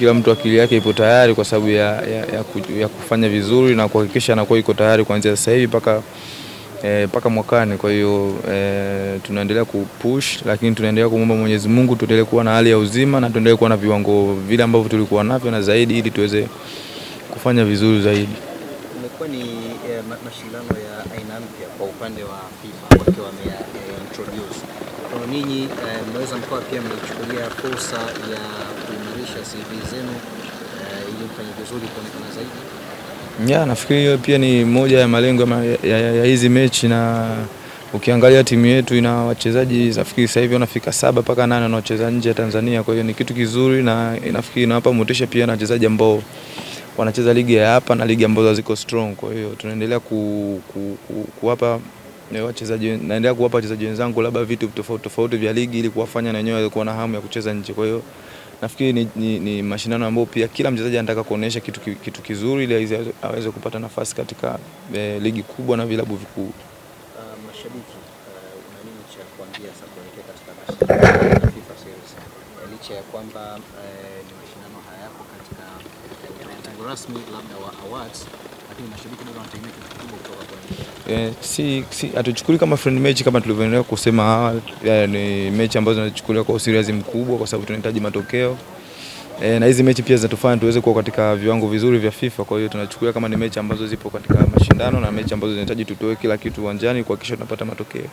kila mtu akili yake ipo tayari kwa sababu ya kufanya vizuri na kuhakikisha anakuwa iko tayari kuanzia sasa hivi mpaka mwakani. Kwa hiyo tunaendelea kupush, lakini tunaendelea kuomba Mwenyezi Mungu tuendelee kuwa na hali ya uzima na tuendelee kuwa na viwango vile ambavyo tulikuwa navyo na zaidi, ili tuweze kufanya vizuri zaidi. Imekuwa ni mashindano ya aina mpya kwa upande wa FIFA wakiwa wameintroduce. Kwa ninyi mnaweza mkawa pia mnachukulia fursa ya kuimarisha CV zenu ili mfanye vizuri kuonekana zaidi? Nafikiri hiyo pia ni moja ya malengo ya hizi mechi, na ukiangalia timu yetu ina wachezaji nafikiri sasa hivi wanafika 7 mpaka 8 wanaocheza nje ya Tanzania. Kwa hiyo ni kitu kizuri na nafikiri inawapa motisha pia na wachezaji ambao wanacheza ligi ya hapa na ligi ambazo ziko strong. Kwa hiyo tunaendelea kuwapa wachezaji wenzangu labda vitu tofauti vya ligi ili kuwafanya na wenyewe kuwa na hamu ya kucheza nje. Kwa hiyo nafikiri ni mashindano ambayo pia kila mchezaji anataka kuonesha kitu kizuri ili aweze kupata nafasi katika ligi kubwa na vilabu vikuu. Mashabiki una nini cha kuambia sasa kuelekea katika mashindano ya FIFA Series? Licha ya kwamba ni mashindano hayako katika mpango rasmi labda wa awards, lakini mashabiki bado wanategemea kitu kikubwa kutoka kwa hatuchukuli kama friend match kama tulivyoendelea kusema awali. Ni mechi ambazo tunachukulia kwa serious mkubwa kwa sababu tunahitaji matokeo. Na hizi mechi pia zinatufanya tuweze kuwa katika viwango vizuri vya FIFA. Kwa hiyo tunachukulia kama ni mechi ambazo zipo katika mashindano na mechi ambazo zinahitaji tutoe kila kitu uwanjani kuhakikisha tunapata matokeo.